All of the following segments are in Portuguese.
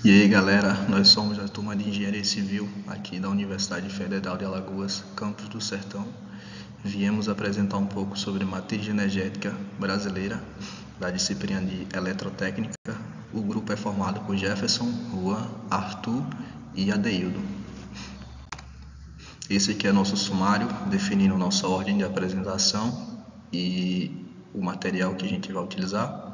E aí galera, nós somos a turma de Engenharia Civil aqui da Universidade Federal de Alagoas, Campus do Sertão. Viemos apresentar um pouco sobre matriz energética brasileira, da disciplina de Eletrotécnica. O grupo é formado por Jefferson, Juan, Arthur e Adeildo. Esse aqui é nosso sumário, definindo nossa ordem de apresentação e o material que a gente vai utilizar.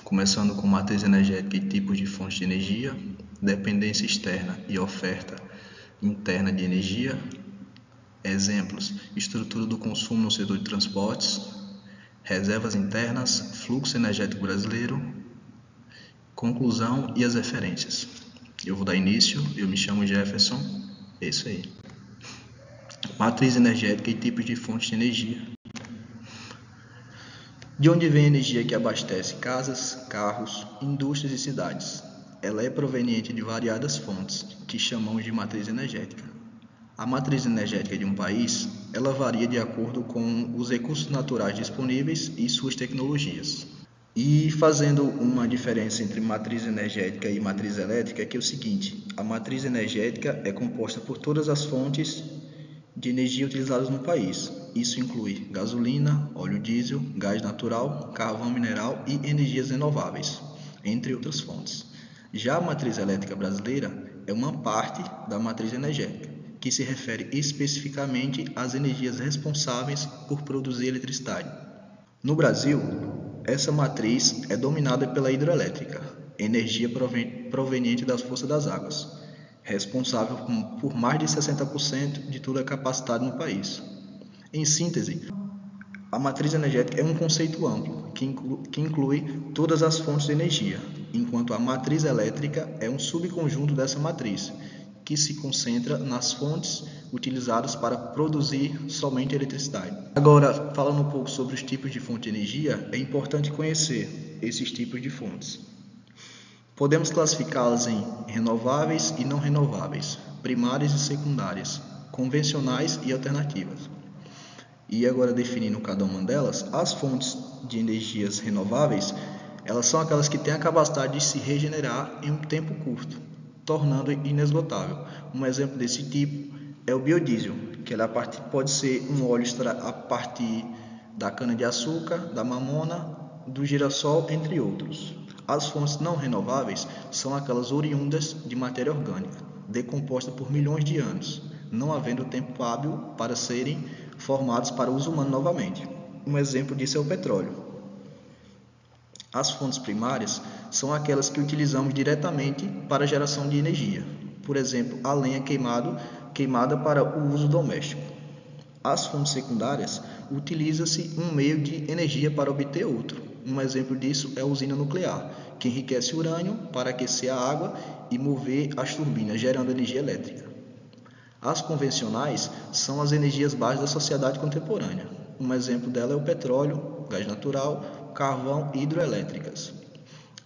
Começando com matriz energética e tipos de fontes de energia, dependência externa e oferta interna de energia. Exemplos: estrutura do consumo no setor de transportes, reservas internas, fluxo energético brasileiro, conclusão e as referências. Eu vou dar início, eu me chamo Jefferson, é isso aí. Matriz energética e tipos de fontes de energia. De onde vem a energia que abastece casas, carros, indústrias e cidades? Ela é proveniente de variadas fontes, que chamamos de matriz energética. A matriz energética de um país, ela varia de acordo com os recursos naturais disponíveis e suas tecnologias. E fazendo uma diferença entre matriz energética e matriz elétrica, que é o seguinte: a matriz energética é composta por todas as fontes de energia utilizadas no país. Isso inclui gasolina, óleo diesel, gás natural, carvão mineral e energias renováveis, entre outras fontes. Já a matriz elétrica brasileira é uma parte da matriz energética, que se refere especificamente às energias responsáveis por produzir eletricidade. No Brasil, essa matriz é dominada pela hidrelétrica, energia proveniente das forças das águas, responsável por mais de 60% de toda a capacidade no país. Em síntese, a matriz energética é um conceito amplo que inclui todas as fontes de energia, enquanto a matriz elétrica é um subconjunto dessa matriz, que se concentra nas fontes utilizadas para produzir somente eletricidade. Agora, falando um pouco sobre os tipos de fonte de energia, é importante conhecer esses tipos de fontes. Podemos classificá-las em renováveis e não renováveis, primárias e secundárias, convencionais e alternativas. E agora, definindo cada uma delas, as fontes de energias renováveis, elas são aquelas que têm a capacidade de se regenerar em um tempo curto, tornando inesgotável. Um exemplo desse tipo é o biodiesel, que pode ser um óleo a partir da cana-de-açúcar, da mamona, do girassol, entre outros. As fontes não renováveis são aquelas oriundas de matéria orgânica, decomposta por milhões de anos, não havendo tempo hábil para serem formados para uso humano novamente. Um exemplo disso é o petróleo. As fontes primárias são aquelas que utilizamos diretamente para a geração de energia, por exemplo, a lenha queimada para o uso doméstico. As fontes secundárias utiliza-se um meio de energia para obter outro. Um exemplo disso é a usina nuclear, que enriquece urânio para aquecer a água e mover as turbinas, gerando energia elétrica. As convencionais são as energias básicas da sociedade contemporânea. Um exemplo dela é o petróleo, gás natural, carvão e hidroelétricas.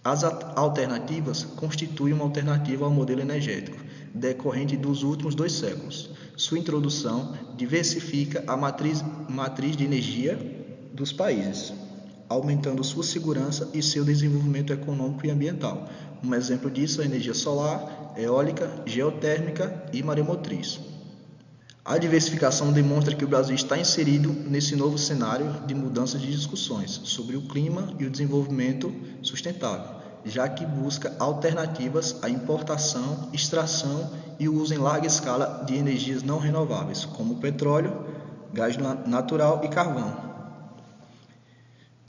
As alternativas constituem uma alternativa ao modelo energético, decorrente dos últimos 2 séculos. Sua introdução diversifica a matriz de energia dos países, aumentando sua segurança e seu desenvolvimento econômico e ambiental. Um exemplo disso é a energia solar, eólica, geotérmica e maremotriz. A diversificação demonstra que o Brasil está inserido nesse novo cenário de mudanças de discussões sobre o clima e o desenvolvimento sustentável, já que busca alternativas à importação, extração e o uso em larga escala de energias não renováveis, como petróleo, gás natural e carvão.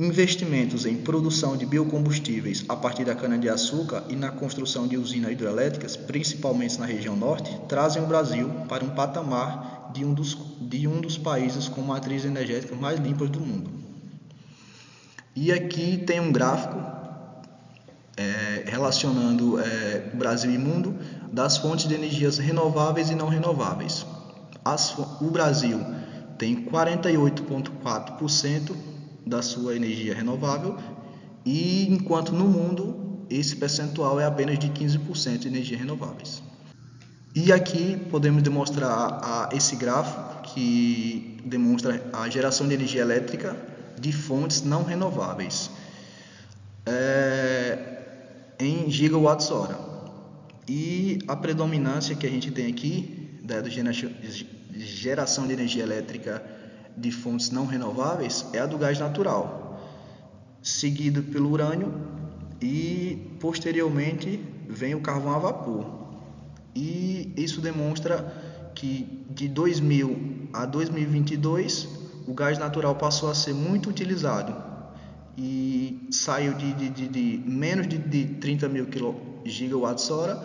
Investimentos em produção de biocombustíveis a partir da cana-de-açúcar e na construção de usinas hidrelétricas, principalmente na região norte, trazem o Brasil para um patamar de um dos países com matriz energética mais limpas do mundo. E aqui tem um gráfico relacionando Brasil e mundo das fontes de energias renováveis e não renováveis. O Brasil tem 48,4% da sua energia renovável, e enquanto no mundo esse percentual é apenas de 15% de energias renováveis. E aqui podemos demonstrar esse gráfico que demonstra a geração de energia elétrica de fontes não renováveis em gigawatts hora. E a predominância que a gente tem aqui da geração de energia elétrica de fontes não renováveis é a do gás natural, seguido pelo urânio e posteriormente vem o carvão a vapor. E isso demonstra que de 2000 a 2022 o gás natural passou a ser muito utilizado e saiu de menos de 30 mil gigawatts-hora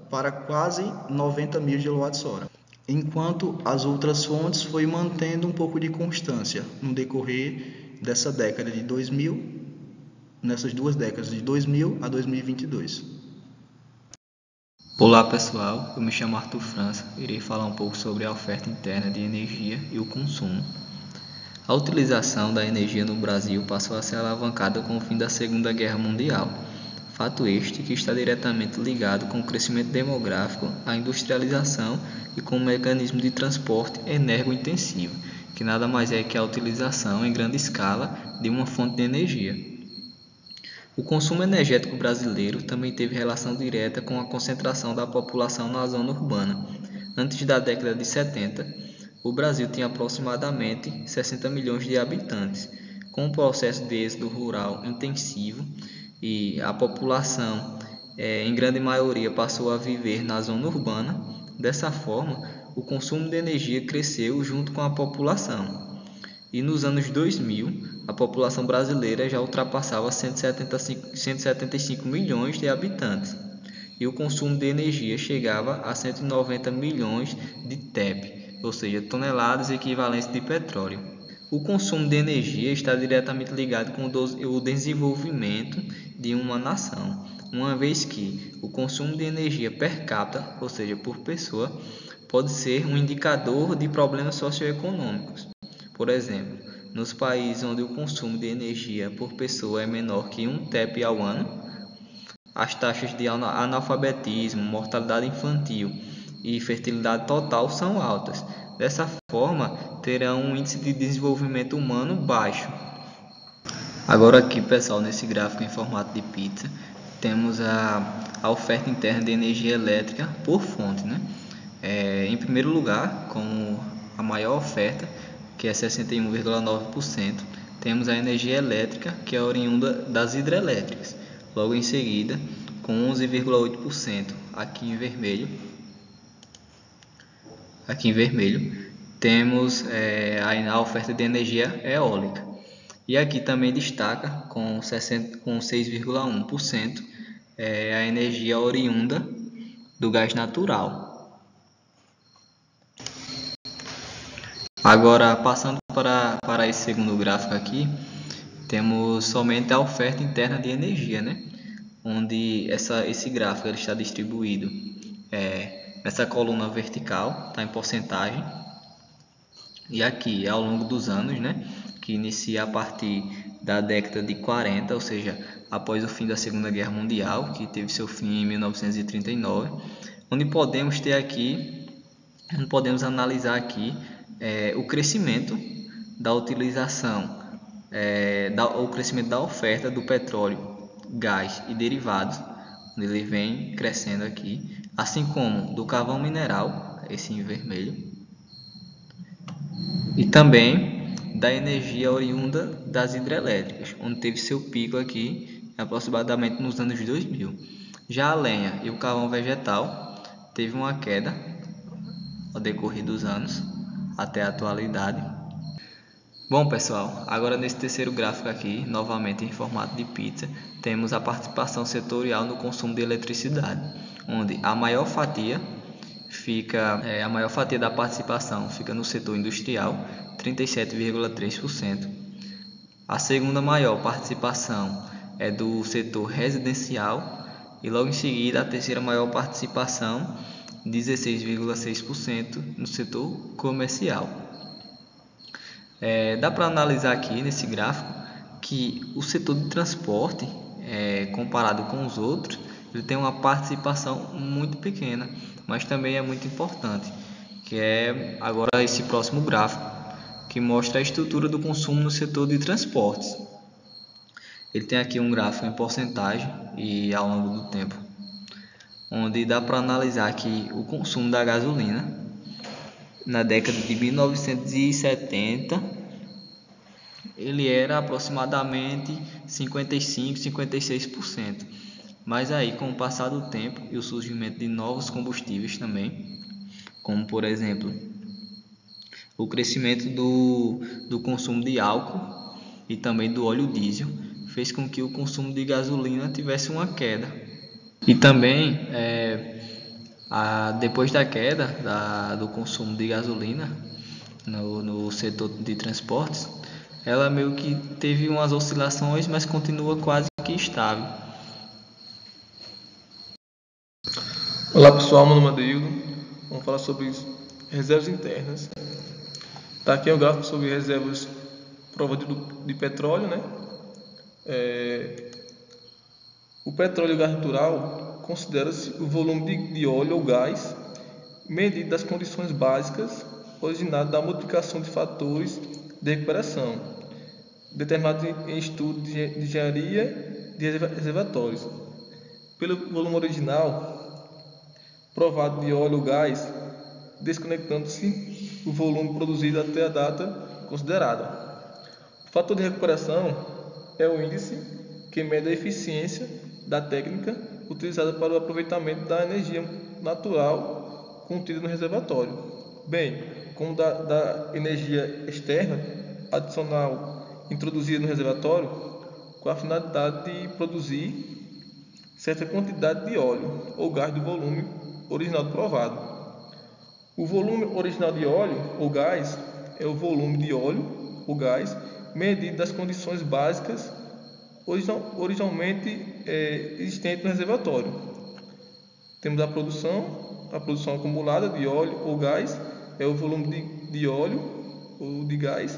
para quase 90 mil gigawatts-hora, enquanto as outras fontes foi mantendo um pouco de constância no decorrer dessa década de 2000, nessas duas décadas de 2000 a 2022. Olá pessoal, eu me chamo Arthur França, irei falar um pouco sobre a oferta interna de energia e o consumo. A utilização da energia no Brasil passou a ser alavancada com o fim da Segunda Guerra Mundial, fato este que está diretamente ligado com o crescimento demográfico, a industrialização e com o mecanismo de transporte energo-intensivo, que nada mais é que a utilização em grande escala de uma fonte de energia. O consumo energético brasileiro também teve relação direta com a concentração da população na zona urbana. Antes da década de 70, o Brasil tinha aproximadamente 60 milhões de habitantes. Com o processo de êxodo rural intensivo e a população, em grande maioria, passou a viver na zona urbana, dessa forma, o consumo de energia cresceu junto com a população. E nos anos 2000, a população brasileira já ultrapassava 175 milhões de habitantes e o consumo de energia chegava a 190 milhões de TEP, ou seja, toneladas equivalentes de petróleo. O consumo de energia está diretamente ligado com o desenvolvimento de uma nação, uma vez que o consumo de energia per capita, ou seja, por pessoa, pode ser um indicador de problemas socioeconômicos. Por exemplo, nos países onde o consumo de energia por pessoa é menor que 1 TEP ao ano, as taxas de analfabetismo, mortalidade infantil e fertilidade total são altas. Dessa forma, terão um índice de desenvolvimento humano baixo. Agora aqui, pessoal, nesse gráfico em formato de pizza, temos a oferta interna de energia elétrica por fonte, né? Em primeiro lugar, como a maior oferta, que é 61,9%, temos a energia elétrica, que é oriunda das hidrelétricas. Logo em seguida, com 11,8%, aqui em vermelho, temos a oferta de energia eólica. E aqui também destaca, com 6,1%, a energia oriunda do gás natural. Agora, passando para esse segundo gráfico aqui, temos somente a oferta interna de energia, né? Onde esse gráfico ele está distribuído nessa coluna vertical, está em porcentagem, e aqui ao longo dos anos, né? Que inicia a partir da década de 40, ou seja, após o fim da Segunda Guerra Mundial, que teve seu fim em 1939, onde podemos analisar aqui o crescimento da utilização, o crescimento da oferta do petróleo, gás e derivados, onde ele vem crescendo aqui, assim como do carvão mineral, esse em vermelho, e também da energia oriunda das hidrelétricas, onde teve seu pico aqui aproximadamente nos anos 2000. Já a lenha e o carvão vegetal teve uma queda ao decorrer dos anos até a atualidade. Bom pessoal, agora nesse terceiro gráfico aqui, novamente em formato de pizza, temos a participação setorial no consumo de eletricidade, onde a maior fatia da participação fica no setor industrial, 37,3%. A segunda maior participação é do setor residencial e logo em seguida a terceira maior participação, 16,6% no setor comercial. Dá para analisar aqui nesse gráfico que o setor de transporte, comparado com os outros, ele tem uma participação muito pequena, mas também é muito importante, que é agora esse próximo gráfico, que mostra a estrutura do consumo no setor de transportes. Ele tem aqui um gráfico em porcentagem e ao longo do tempo. onde dá para analisar que o consumo da gasolina na década de 1970 ele era aproximadamente 55, 56%. Mas aí, com o passar do tempo e o surgimento de novos combustíveis também, como por exemplo o crescimento do consumo de álcool e também do óleo diesel, fez com que o consumo de gasolina tivesse uma queda. E também, depois da queda do consumo de gasolina no setor de transportes, ela meio que teve umas oscilações, mas continua quase que estável. Olá pessoal, meu nome é Adeildo. Vamos falar sobre reservas internas. Tá aqui é o gráfico sobre reservas prova de petróleo, né? O petróleo e o gás natural considera-se o volume de óleo ou gás medido das condições básicas originado da multiplicação de fatores de recuperação, determinado em estudo de engenharia de reservatórios. Pelo volume original provado de óleo ou gás, desconectando-se o volume produzido até a data considerada. O fator de recuperação é o índice que mede a eficiência da técnica utilizada para o aproveitamento da energia natural contida no reservatório, bem como da energia externa adicional introduzida no reservatório com a finalidade de produzir certa quantidade de óleo ou gás do volume original provado. O volume original de óleo ou gás é o volume de óleo ou gás medido das condições básicas originalmente existente no reservatório. Temos a produção acumulada de óleo ou gás é o volume de óleo ou de gás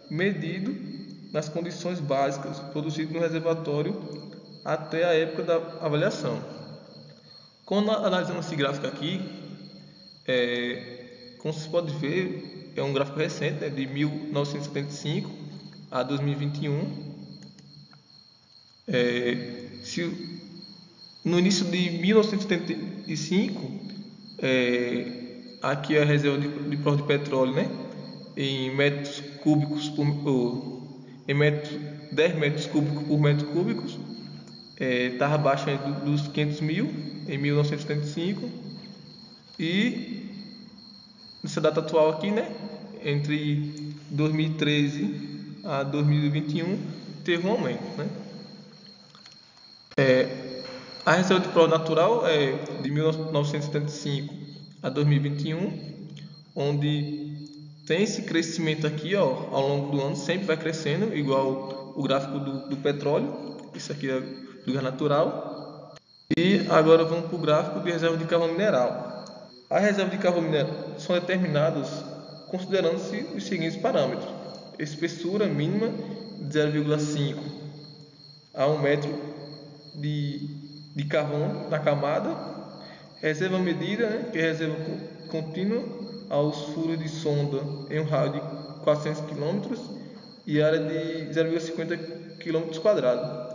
medido nas condições básicas produzido no reservatório até a época da avaliação. Quando analisamos esse gráfico aqui, como vocês podem ver, é um gráfico recente, né, de 1975 a 2021. No início de 1975, aqui é a reserva de prova de petróleo, né, em metros cúbicos em 10 metros cúbicos por metro cúbico, estava abaixo dos 500 mil em 1975 e nessa data atual aqui, né, entre 2013 a 2021 teve um aumento, né? A reserva de prova natural é de 1975 a 2021, onde tem esse crescimento aqui, ó, ao longo do ano, sempre vai crescendo, igual o gráfico do petróleo. Isso aqui é do gás natural. E agora vamos para o gráfico de reserva de carvão mineral. A reserva de carvão mineral são determinadas considerando-se os seguintes parâmetros: espessura mínima de 0,5 a 1 metro de carvão na camada, reserva medida, né, que é reserva contínua aos furos de sonda em um raio de 400 km e área de 0,50 km².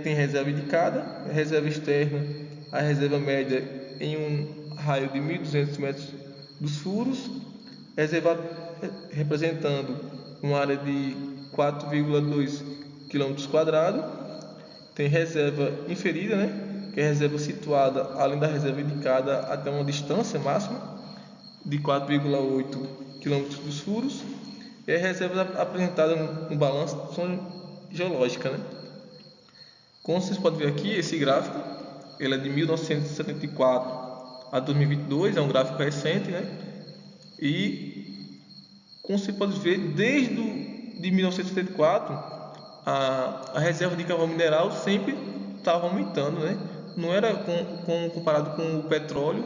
Tem reserva indicada, reserva externa, a reserva média em um raio de 1.200 metros dos furos, reserva representando uma área de 4,2 km². Tem reserva inferida, né, que é a reserva situada além da reserva indicada até uma distância máxima de 4,8 km dos furos, e a reserva apresentada no balanço de função geológica, né. Como vocês podem ver aqui, esse gráfico ele é de 1974 a 2022, é um gráfico recente, né? E como você pode ver, de 1974 a reserva de carvão mineral sempre estava aumentando, né? Não era comparado com o petróleo,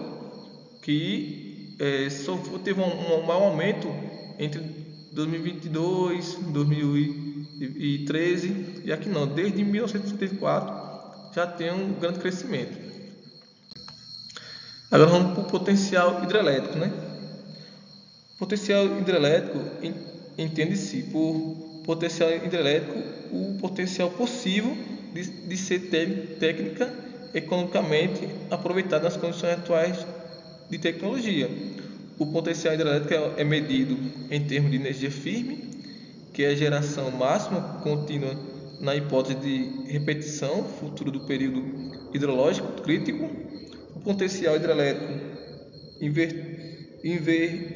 que só teve um maior aumento entre 2022 e 2013, e aqui não, desde 1974 já tem um grande crescimento. Agora vamos para o potencial hidrelétrico, né? Potencial hidrelétrico entende-se por potencial hidrelétrico o potencial possível de ser técnica economicamente aproveitado nas condições atuais de tecnologia. O potencial hidrelétrico é medido em termos de energia firme, que é a geração máxima contínua na hipótese de repetição futura do período hidrológico crítico. O potencial hidrelétrico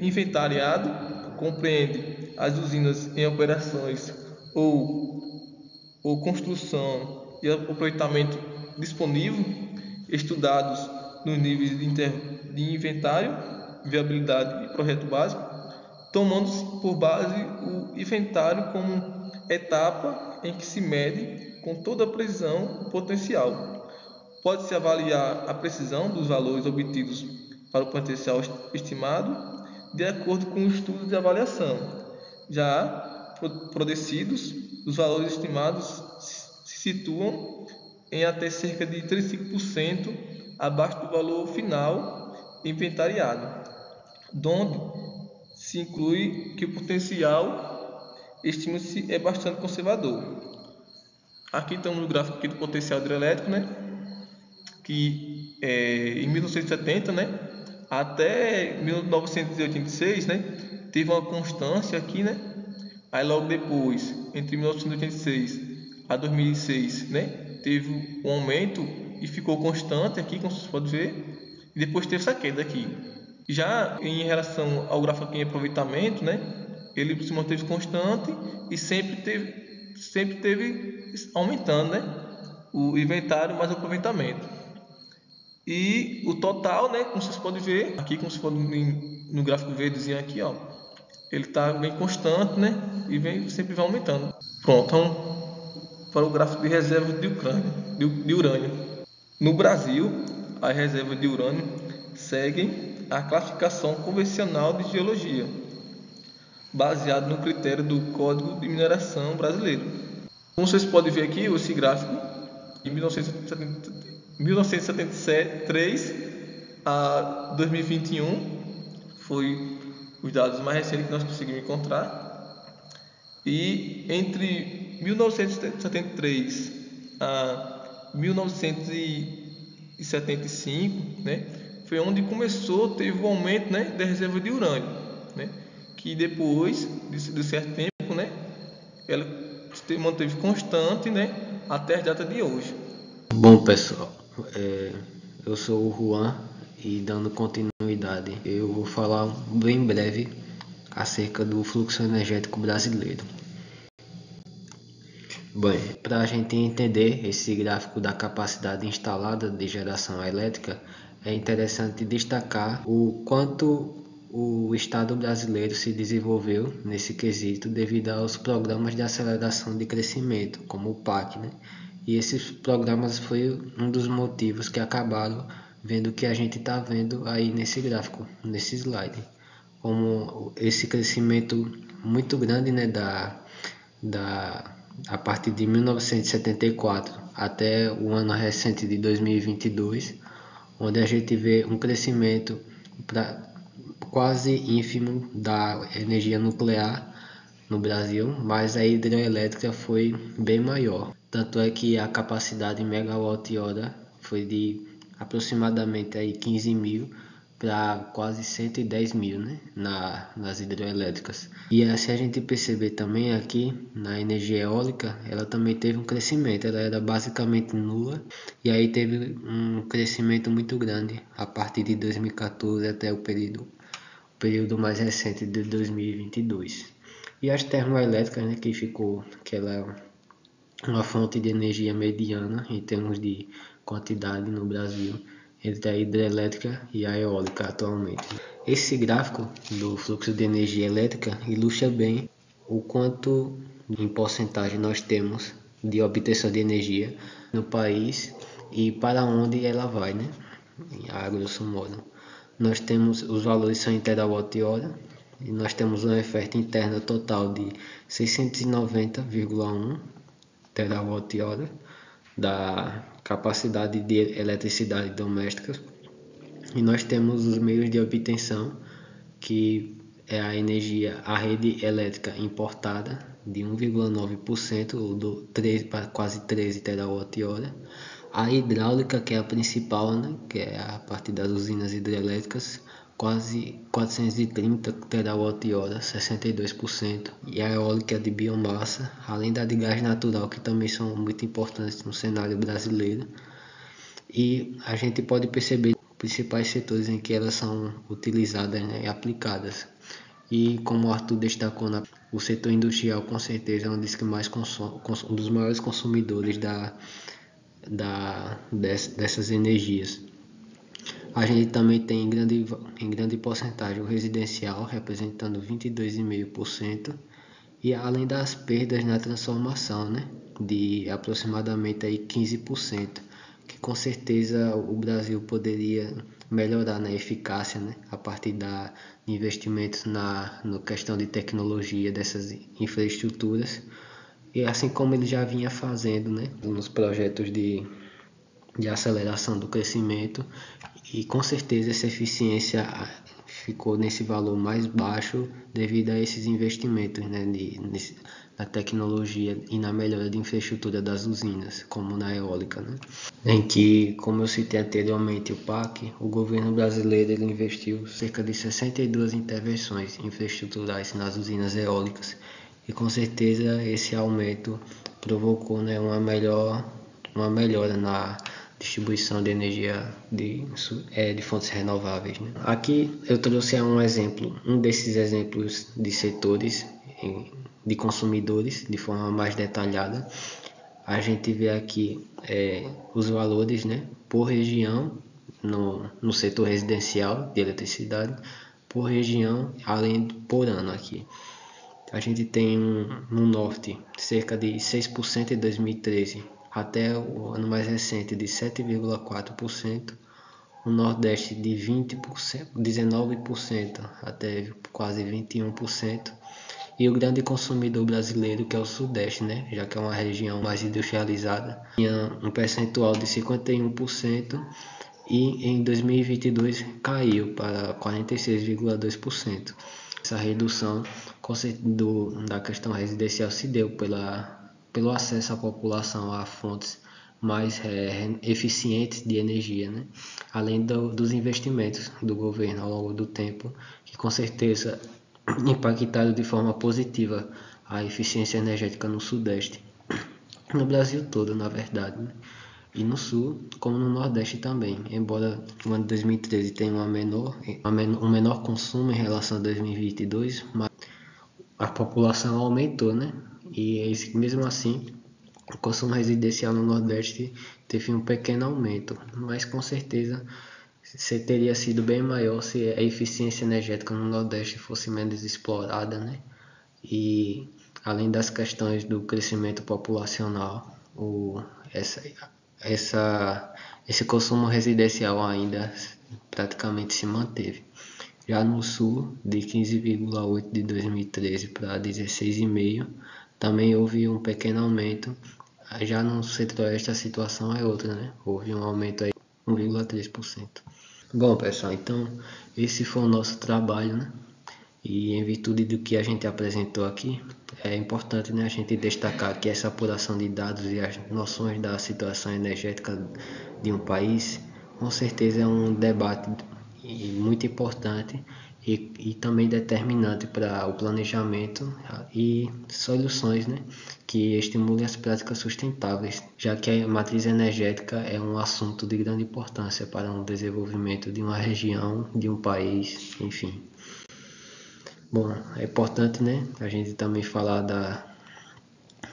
inventariado compreende as usinas em operações ou construção e aproveitamento disponível, estudados nos níveis de inventário, viabilidade e projeto básico, tomando-se por base o inventário como etapa em que se mede com toda a precisão o potencial. Pode-se avaliar a precisão dos valores obtidos para o potencial estimado de acordo com o estudo de avaliação. Já produzidos, os valores estimados se situam em até cerca de 35% abaixo do valor final inventariado, donde se inclui que o potencial estima-se é bastante conservador. Aqui estamos no gráfico aqui do potencial hidrelétrico, né? Que em 1970, né, até 1986, né, teve uma constância aqui, né? Aí logo depois, entre 1986 a 2006, né, teve um aumento e ficou constante aqui, como vocês podem ver, e depois teve essa queda aqui. Já em relação ao gráfico aqui em aproveitamento, né, ele se manteve constante e sempre teve aumentando, né, o inventário mais o aproveitamento. E o total, né, como vocês podem ver, aqui como se for no gráfico verdezinho aqui, ó, ele está bem constante, né, e sempre vai aumentando. Pronto, então para o gráfico de reserva de urânio. No Brasil, as reservas de urânio seguem a classificação convencional de geologia, baseado no critério do Código de Mineração Brasileiro. Como vocês podem ver aqui, esse gráfico, de 1973 a 2021, foi os dados mais recentes que nós conseguimos encontrar. E entre 1973 a 1975, né, foi onde teve o aumento, né, da reserva de urânio, né, que depois de certo tempo, né, ela se manteve constante, né, até a data de hoje. Bom, pessoal, eu sou o Juan e dando continuidade, eu vou falar bem breve acerca do fluxo energético brasileiro. Bem, para a gente entender esse gráfico da capacidade instalada de geração elétrica, é interessante destacar o quanto o Estado brasileiro se desenvolveu nesse quesito devido aos programas de aceleração de crescimento, como o PAC, né? E esses programas foi um dos motivos que acabaram vendo o que a gente está vendo aí nesse gráfico, nesse slide. Como esse crescimento muito grande, né, a partir de 1974 até o ano recente de 2022, onde a gente vê um crescimento quase ínfimo da energia nuclear no Brasil, mas a hidrelétrica foi bem maior. Tanto é que a capacidade em megawatt-hora foi de aproximadamente aí 15 mil para quase 110 mil, né, nas hidrelétricas. E se a gente perceber também aqui na energia eólica, ela também teve um crescimento, ela era basicamente nula e aí teve um crescimento muito grande a partir de 2014 até o período mais recente de 2022. E as termoelétricas, né, que ela é uma fonte de energia mediana em termos de quantidade no Brasil, entre a hidrelétrica e a eólica atualmente. Esse gráfico do fluxo de energia elétrica ilustra bem o quanto em porcentagem nós temos de obtenção de energia no país e para onde ela vai, né? A grosso modo. Nós temos os valores são em terawatt-hora e nós temos uma oferta interna total de 690,1 terawatt-hora da capacidade de eletricidade doméstica, e nós temos os meios de obtenção, que é a rede elétrica importada de 1,9%, ou quase 13 terawatt-hora, A hidráulica, que é a principal, né, que é a partir das usinas hidrelétricas, quase 430 terawatt-hora, 62%. E a eólica de biomassa, além da de gás natural, que também são muito importantes no cenário brasileiro. E a gente pode perceber os principais setores em que elas são utilizadas, né, e aplicadas. E como o Arthur destacou, o setor industrial com certeza é um dos maiores consumidores dessas energias. A gente também tem em grande porcentagem o residencial, representando 22,5%, e além das perdas na transformação, né, de aproximadamente aí 15%, que com certeza o Brasil poderia melhorar na eficácia, né, a partir de investimentos na questão de tecnologia dessas infraestruturas, e assim como ele já vinha fazendo, né, nos projetos de aceleração do crescimento, e com certeza essa eficiência ficou nesse valor mais baixo devido a esses investimentos, né, na tecnologia e na melhora de infraestrutura das usinas, como na eólica, né, em que, como eu citei anteriormente, o PAC, o governo brasileiro ele investiu cerca de 62 intervenções infraestruturais nas usinas eólicas, e com certeza esse aumento provocou, né, uma melhora na distribuição de energia de fontes renováveis, né? Aqui eu trouxe um desses exemplos de setores de consumidores de forma mais detalhada. A gente vê aqui os valores, né, por região no setor residencial de eletricidade, por região, além por ano aqui. A gente tem no norte cerca de 6% em 2013, até o ano mais recente de 7,4%, o Nordeste de 20%, 19% até quase 21%, e o grande consumidor brasileiro, que é o Sudeste, né, já que é uma região mais industrializada, tinha um percentual de 51%, e em 2022 caiu para 46,2%. Essa redução da questão residencial se deu pelo acesso à população a fontes mais eficientes de energia, né? Além dos investimentos do governo ao longo do tempo, que com certeza impactaram de forma positiva a eficiência energética no Sudeste, no Brasil todo, na verdade, né? E no Sul, como no Nordeste também, embora o ano 2013 tenha um menor consumo em relação a 2022, mas a população aumentou, né? E mesmo assim, o consumo residencial no Nordeste teve um pequeno aumento, mas com certeza teria sido bem maior se a eficiência energética no Nordeste fosse menos explorada, né? E além das questões do crescimento populacional, esse consumo residencial ainda praticamente se manteve. Já no Sul, de 15,8 de 2013 para 16,5, também houve um pequeno aumento. Já no Centro-Oeste a situação é outra, né? Houve um aumento aí de 1,3%. Bom, pessoal, então esse foi o nosso trabalho, né? E em virtude do que a gente apresentou aqui, é importante, né, a gente destacar que essa apuração de dados e as noções da situação energética de um país, com certeza é um debate muito importante e também determinante para o planejamento e soluções, né, que estimulem as práticas sustentáveis, já que a matriz energética é um assunto de grande importância para o desenvolvimento de uma região, de um país, enfim. Bom, é importante, né, a gente também falar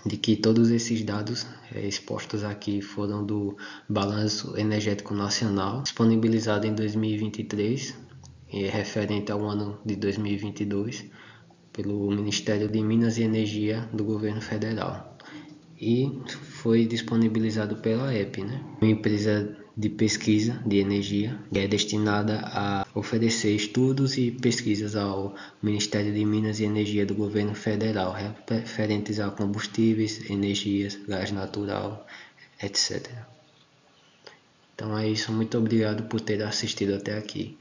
de que todos esses dados expostos aqui foram do Balanço Energético Nacional, disponibilizado em 2023, referente ao ano de 2022, pelo Ministério de Minas e Energia do Governo Federal. E foi disponibilizado pela EPE, né, uma empresa de pesquisa de energia, que é destinada a oferecer estudos e pesquisas ao Ministério de Minas e Energia do Governo Federal, referentes a combustíveis, energias, gás natural, etc. Então é isso, muito obrigado por ter assistido até aqui.